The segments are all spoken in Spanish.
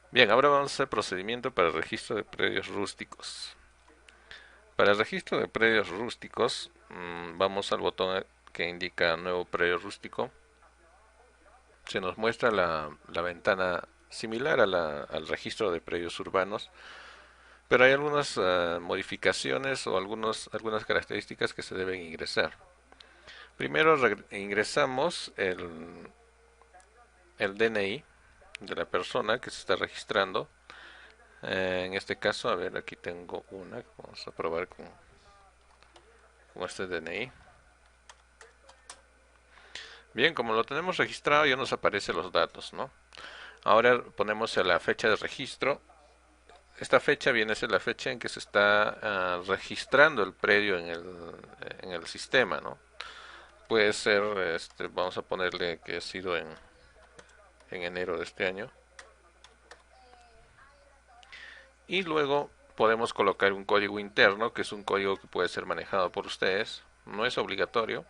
Bien, ahora vamos a hacer procedimiento para el registro de predios rústicos. Para el registro de predios rústicos, vamos al botón que indica nuevo predio rústico. Se nos muestra la ventana similar al registro de predios urbanos, pero hay algunas modificaciones o algunas características que se deben ingresar. Primero ingresamos el DNI de la persona que se está registrando. En este caso, a ver, aquí tengo una. Vamos a probar con este DNI. Bien, como lo tenemos registrado, ya nos aparecen los datos, ¿no? Ahora ponemos la fecha de registro. Esta fecha viene a ser la fecha en que se está registrando el predio en el sistema, ¿no? Puede ser, vamos a ponerle que ha sido en enero de este año. Y luego podemos colocar un código interno, que es un código que puede ser manejado por ustedes. No es obligatorio.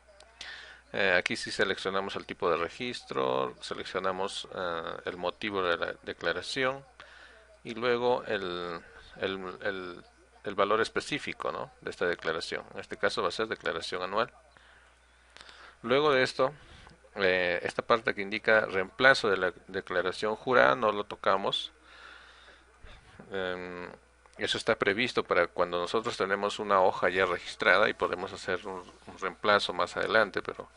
Aquí sí seleccionamos el tipo de registro, seleccionamos el motivo de la declaración y luego el valor específico, ¿no?, de esta declaración. En este caso va a ser declaración anual. Luego de esto, esta parte que indica reemplazo de la declaración jurada no lo tocamos. Eh, Eso está previsto para cuando nosotros tenemos una hoja ya registrada y podemos hacer un reemplazo más adelante, pero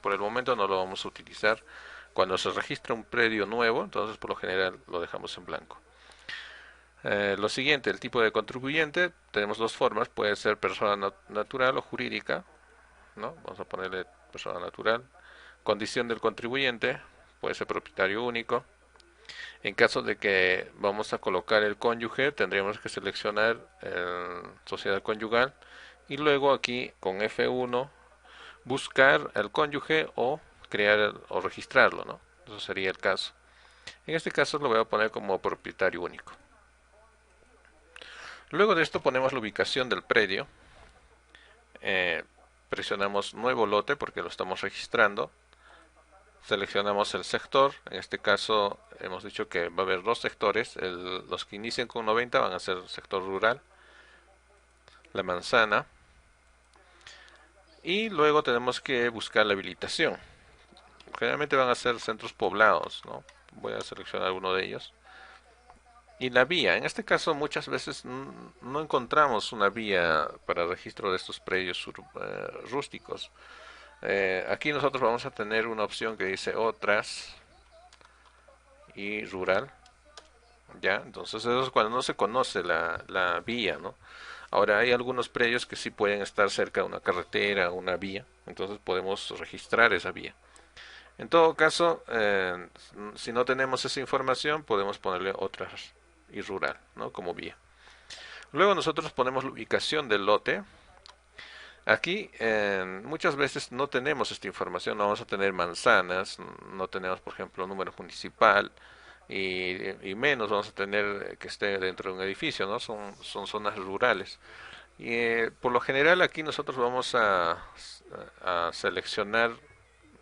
por el momento no lo vamos a utilizar. Cuando se registra un predio nuevo, entonces por lo general lo dejamos en blanco. Lo siguiente, el tipo de contribuyente, tenemos dos formas, puede ser persona natural o jurídica, ¿no? Vamos a ponerle persona natural. Condición del contribuyente, puede ser propietario único. En caso de que vamos a colocar el cónyuge, tendríamos que seleccionar sociedad conyugal y luego aquí con F1 buscar el cónyuge o crear o registrarlo, ¿no? Eso sería el caso. En este caso lo voy a poner como propietario único. Luego de esto ponemos la ubicación del predio. Eh, Presionamos nuevo lote porque lo estamos registrando. Seleccionamos el sector. En este caso hemos dicho que va a haber dos sectores. Los que inician con 90 van a ser sector rural. La manzana. Y luego tenemos que buscar la habilitación. Generalmente van a ser centros poblados, ¿no? Voy a seleccionar uno de ellos. Y la vía, en este caso muchas veces no encontramos una vía para registro de estos predios rústicos. Aquí nosotros vamos a tener una opción que dice otras y rural, ¿ya? Entonces eso es cuando no se conoce la vía, ¿no? Ahora hay algunos predios que sí pueden estar cerca de una carretera, una vía, entonces podemos registrar esa vía. En todo caso, si no tenemos esa información, podemos ponerle otras y rural, ¿no?, como vía. Luego nosotros ponemos la ubicación del lote. Aquí muchas veces no tenemos esta información, no vamos a tener manzanas, no tenemos, por ejemplo, número municipal y menos vamos a tener que esté dentro de un edificio, ¿no? Son zonas rurales. Y por lo general aquí nosotros vamos a seleccionar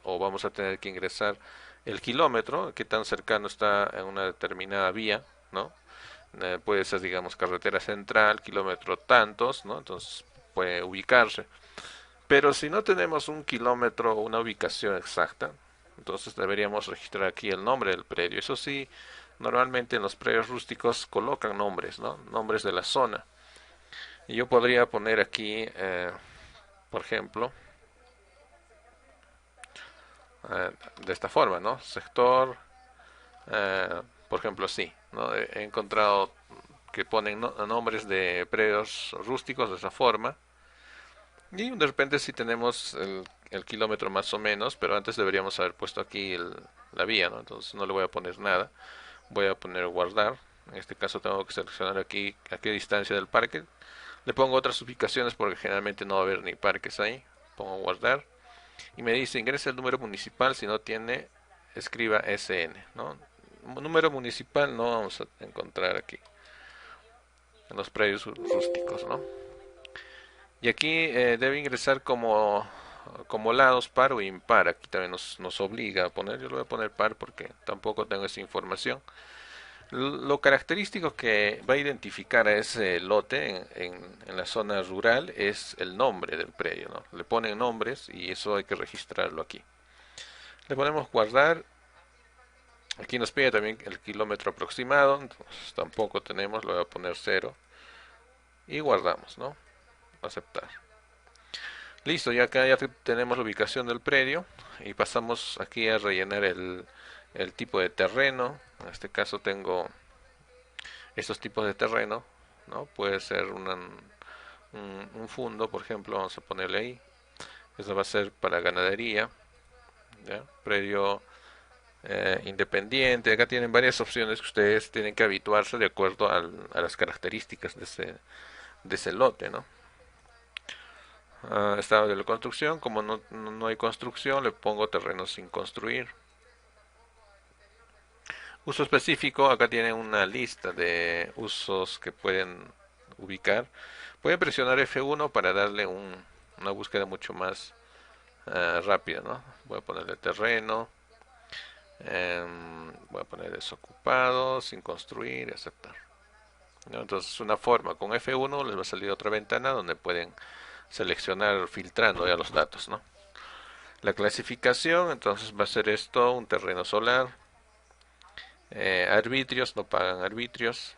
o vamos a tener que ingresar el kilómetro, que tan cercano está en una determinada vía, ¿no? Puede ser, digamos, carretera central, kilómetro tantos, ¿no? Entonces puede ubicarse. Pero si no tenemos un kilómetro o una ubicación exacta, entonces deberíamos registrar aquí el nombre del predio. Eso sí, normalmente en los predios rústicos colocan nombres, ¿no? Nombres de la zona. Y yo podría poner aquí, por ejemplo, de esta forma, ¿no? Sector, por ejemplo, sí, ¿no? He encontrado que ponen nombres de predios rústicos de esa forma. Y de repente si tenemos el kilómetro más o menos, pero antes deberíamos haber puesto aquí la vía, ¿no? Entonces no le voy a poner nada. Voy a poner guardar. En este caso tengo que seleccionar aquí a qué distancia del parque. Le pongo otras ubicaciones porque generalmente no va a haber ni parques ahí. Pongo guardar. Y me dice ingrese el número municipal, si no tiene, escriba SN, ¿no? Número municipal no vamos a encontrar aquí en los predios rústicos, ¿no? Y aquí debe ingresar como lados par o impar. Aquí también nos obliga a poner, yo lo voy a poner par porque tampoco tengo esa información. Lo característico que va a identificar a ese lote en la zona rural es el nombre del predio, ¿no? Le ponen nombres y eso hay que registrarlo aquí. Le ponemos guardar. Aquí nos pide también el kilómetro aproximado, entonces tampoco tenemos, lo voy a poner cero y guardamos, ¿no? Aceptar. Listo, ya acá ya tenemos la ubicación del predio y pasamos aquí a rellenar el tipo de terreno. En este caso tengo estos tipos de terreno, ¿no? Puede ser un fundo, por ejemplo, vamos a ponerle ahí. Eso va a ser para ganadería, ¿ya? Predio independiente. Acá tienen varias opciones que ustedes tienen que habituarse de acuerdo a las características de ese lote, ¿no? Estado de la construcción, como no hay construcción, le pongo terreno sin construir. Uso específico, acá tienen una lista de usos que pueden ubicar. Pueden presionar F1 para darle una búsqueda mucho más rápida, ¿no? Voy a ponerle terreno, voy a poner desocupado, sin construir y aceptar, ¿no? Entonces, una forma con F1 les va a salir otra ventana donde pueden seleccionar filtrando ya los datos, ¿no? La clasificación, entonces va a ser esto, un terreno solar. Arbitrios, no pagan arbitrios.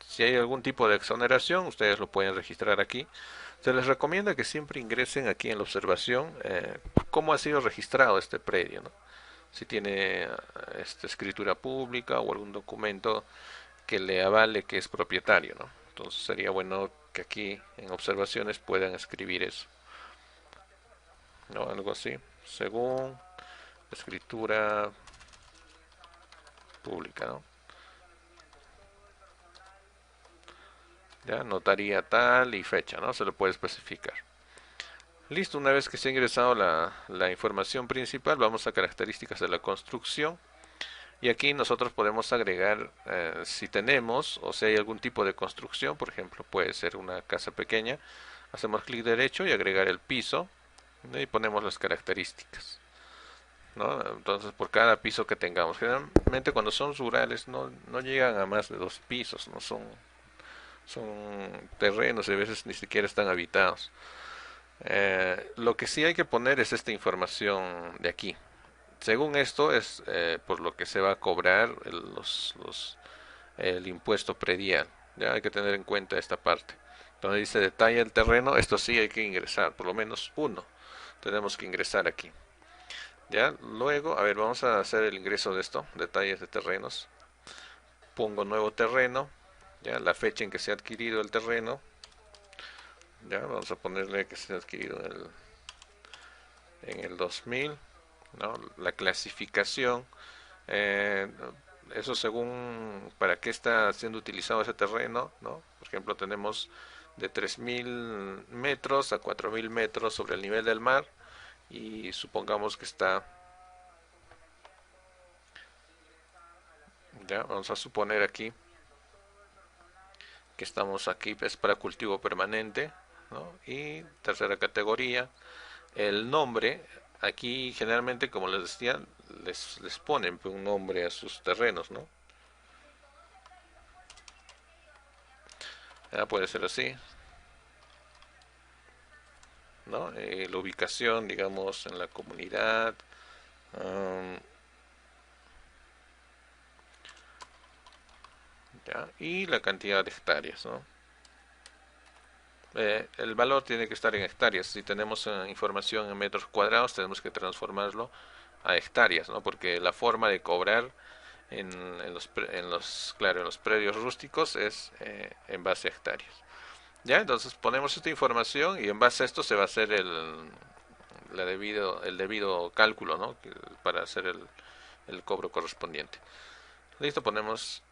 Si hay algún tipo de exoneración, ustedes lo pueden registrar aquí. Se les recomienda que siempre ingresen aquí en la observación cómo ha sido registrado este predio, ¿no? Si tiene escritura pública o algún documento que le avale que es propietario, ¿no? Entonces sería bueno que aquí en observaciones puedan escribir eso, ¿no? Algo así. Según escritura pública, ¿no? Ya, notaría tal y fecha, ¿no? Se lo puede especificar. Listo, una vez que se ha ingresado la información principal, vamos a características de la construcción. Y aquí nosotros podemos agregar si tenemos o si hay algún tipo de construcción, por ejemplo, puede ser una casa pequeña. Hacemos clic derecho y agregar el piso, ¿no? Y ponemos las características, ¿no? Entonces, por cada piso que tengamos. Generalmente cuando son rurales no llegan a más de 2 pisos, no son terrenos y a veces ni siquiera están habitados. Lo que sí hay que poner es esta información de aquí. Según esto es por lo que se va a cobrar el impuesto predial. Ya hay que tener en cuenta esta parte. Donde dice detalle del terreno, esto sí hay que ingresar, por lo menos uno. Tenemos que ingresar aquí. Ya, luego, a ver, vamos a hacer el ingreso de esto, detalles de terrenos. Pongo nuevo terreno, ya la fecha en que se ha adquirido el terreno. Ya, vamos a ponerle que se ha adquirido en el 2000, ¿no? La clasificación, eh, eso según para qué está siendo utilizado ese terreno, ¿no? Por ejemplo, tenemos de 3000 metros a 4000 metros sobre el nivel del mar y supongamos que está, ya, vamos a suponer aquí que estamos aquí, es para cultivo permanente, ¿no? Y tercera categoría, el nombre, aquí generalmente, como les decía, les ponen un nombre a sus terrenos, ¿no? Puede ser así, ¿no? La ubicación, digamos, en la comunidad, um, ¿ya? Y la cantidad de hectáreas, ¿no? El valor tiene que estar en hectáreas. Si tenemos información en metros cuadrados, tenemos que transformarlo a hectáreas, ¿no? Porque la forma de cobrar claro, en los predios rústicos es en base a hectáreas. Ya, entonces ponemos esta información y en base a esto se va a hacer el debido cálculo, ¿no? Para hacer el cobro correspondiente. Listo, ponemos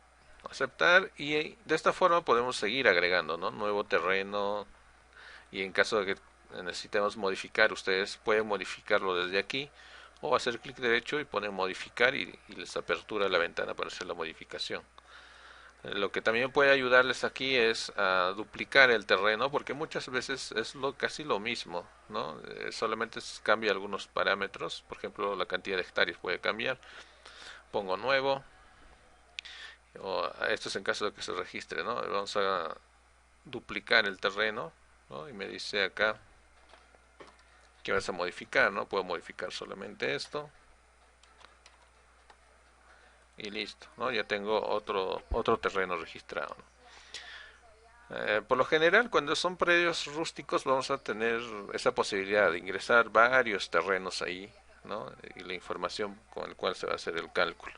aceptar y de esta forma podemos seguir agregando, ¿no? Nuevo terreno y en caso de que necesitemos modificar, ustedes pueden modificarlo desde aquí o hacer clic derecho y poner modificar y les apertura la ventana para hacer la modificación. Lo que también puede ayudarles aquí es a duplicar el terreno porque muchas veces es casi lo mismo, ¿no? Solamente cambia algunos parámetros, por ejemplo la cantidad de hectáreas puede cambiar. Pongo nuevo O esto es en caso de que se registre, ¿no? Vamos a duplicar el terreno, ¿no? Y me dice acá que vas a modificar, ¿no? Puedo modificar solamente esto y listo, ¿no? Ya tengo otro terreno registrado, ¿no? Por lo general, cuando son predios rústicos, vamos a tener esa posibilidad de ingresar varios terrenos ahí, ¿no? Y la información con el cual se va a hacer el cálculo,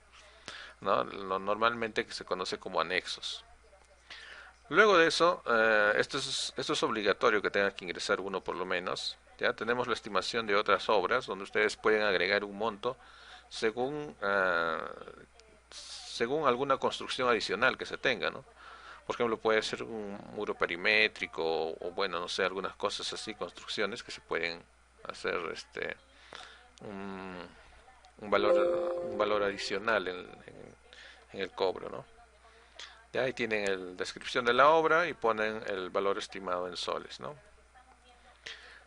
¿no? Normalmente que se conoce como anexos. Luego de eso, esto es obligatorio que tengan que ingresar uno por lo menos. Ya tenemos la estimación de otras obras donde ustedes pueden agregar un monto según, según alguna construcción adicional que se tenga, ¿no? Por ejemplo, puede ser un muro perimétrico o bueno, no sé, algunas cosas así, construcciones que se pueden hacer un, un valor adicional en el cobro, ¿no? Ya ahí tienen la descripción de la obra y ponen el valor estimado en soles, ¿no?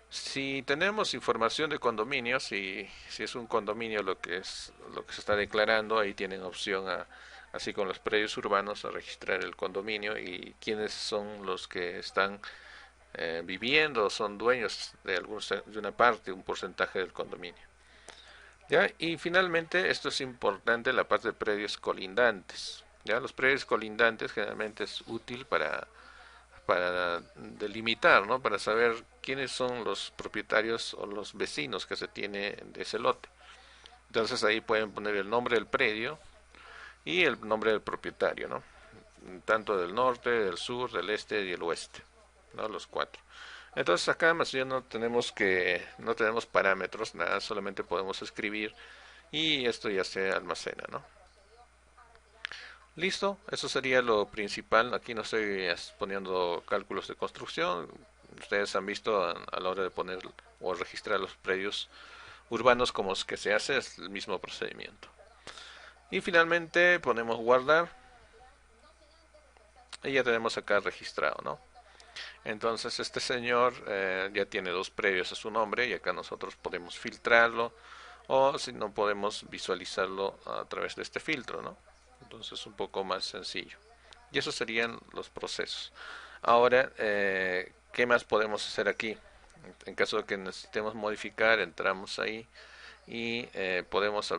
Si tenemos información de condominios y si es un condominio lo que se está declarando, ahí tienen opción así con los predios urbanos a registrar el condominio y quiénes son los que están viviendo, son dueños de de una parte, un porcentaje del condominio. ¿Ya? Y finalmente, esto es importante, la parte de predios colindantes. ¿Ya? Los predios colindantes generalmente es útil para delimitar, ¿no? Para saber quiénes son los propietarios o los vecinos que se tiene de ese lote. Entonces ahí pueden poner el nombre del predio y el nombre del propietario, ¿no? Tanto del norte, del sur, del este y el oeste, ¿no? Los cuatro. Entonces acá más bien no tenemos parámetros, nada, solamente podemos escribir y esto ya se almacena, ¿no? Listo, eso sería lo principal. Aquí no estoy poniendo cálculos de construcción. Ustedes han visto a la hora de poner o registrar los predios urbanos como es que se hace, es el mismo procedimiento. Y finalmente ponemos guardar y ya tenemos acá registrado, ¿no? Entonces este señor ya tiene dos predios a su nombre y acá nosotros podemos filtrarlo o si no podemos visualizarlo a través de este filtro, ¿no? Entonces un poco más sencillo. Y esos serían los procesos. Ahora, ¿qué más podemos hacer aquí? En caso de que necesitemos modificar, entramos ahí y podemos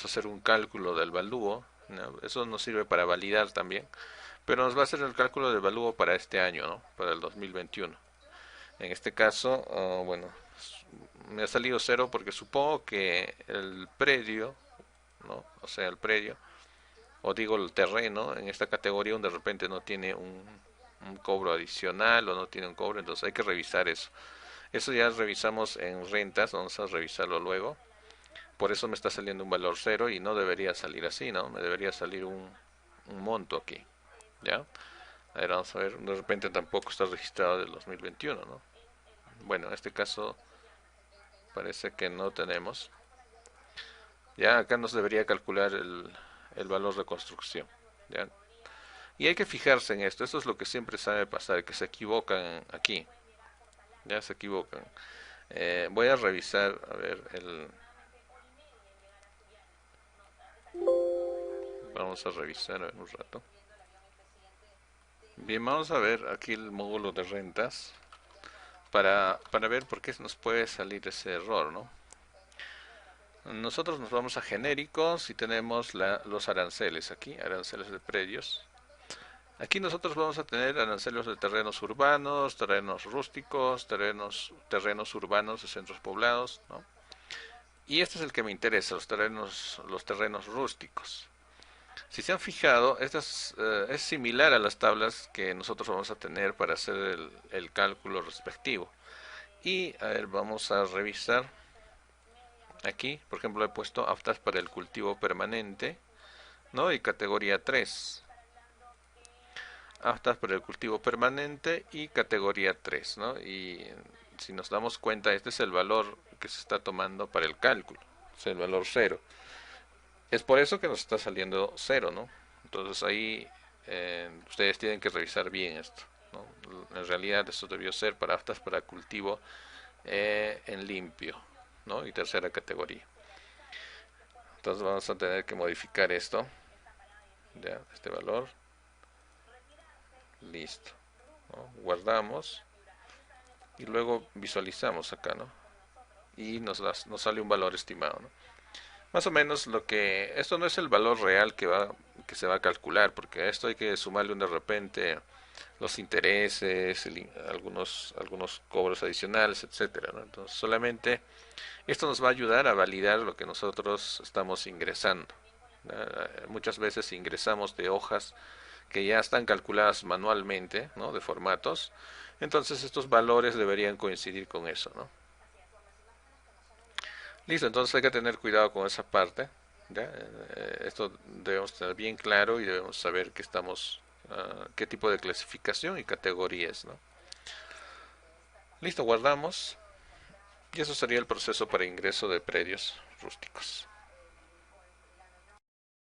hacer un cálculo del valúo, ¿no? Eso nos sirve para validar también, pero nos va a hacer el cálculo del valúo para este año, ¿no? Para el 2021. En este caso, bueno, me ha salido cero porque supongo que el predio, ¿no? O sea, el predio, o digo el terreno, en esta categoría de repente no tiene un cobro adicional o no tiene un cobro, entonces hay que revisar eso. Eso ya revisamos en rentas, vamos a revisarlo luego. Por eso me está saliendo un valor cero y no debería salir así, ¿no? Me debería salir un monto aquí, ¿ya? A ver, vamos a ver, de repente tampoco está registrado del 2021, ¿no? Bueno, en este caso parece que no tenemos. Ya acá nos debería calcular el valor de construcción, ¿ya? Y hay que fijarse en esto, es lo que siempre sabe pasar, que se equivocan aquí, ya se equivocan. Voy a revisar, a ver, vamos a revisar un rato. Bien, vamos a ver aquí el módulo de rentas para ver por qué nos puede salir ese error, ¿no? Nosotros nos vamos a genéricos y tenemos los aranceles aquí, aranceles de predios. Aquí nosotros vamos a tener aranceles de terrenos urbanos, terrenos rústicos, terrenos urbanos de centros poblados, ¿no? Y este es el que me interesa, los terrenos rústicos. Si se han fijado, es similar a las tablas que nosotros vamos a tener para hacer el cálculo respectivo. Y a ver, vamos a revisar. Aquí, por ejemplo, he puesto aptas para el cultivo permanente, ¿no? Y categoría 3. Aptas para el cultivo permanente y categoría 3, ¿no? Y si nos damos cuenta, este es el valor que se está tomando para el cálculo, es el valor cero. Es por eso que nos está saliendo cero, ¿no? Entonces ahí ustedes tienen que revisar bien esto, ¿no? En realidad esto debió ser para aptas para cultivo en limpio, ¿no? Y tercera categoría. Entonces vamos a tener que modificar esto. ya, este valor, listo, ¿no? Guardamos y luego visualizamos acá, ¿no? Y nos sale un valor estimado, ¿no? Más o menos lo que, esto no es el valor real que se va a calcular, porque a esto hay que sumarle de repente los intereses, algunos cobros adicionales, etcétera, ¿no? Entonces solamente esto nos va a ayudar a validar lo que nosotros estamos ingresando. Muchas veces ingresamos de hojas que ya están calculadas manualmente, ¿no? De formatos. Entonces estos valores deberían coincidir con eso, ¿no? Listo, entonces hay que tener cuidado con esa parte. ¿Ya? Esto debemos tener bien claro y debemos saber que estamos, qué tipo de clasificación y categorías, ¿no? Listo, guardamos. Y eso sería el proceso para ingreso de predios rústicos.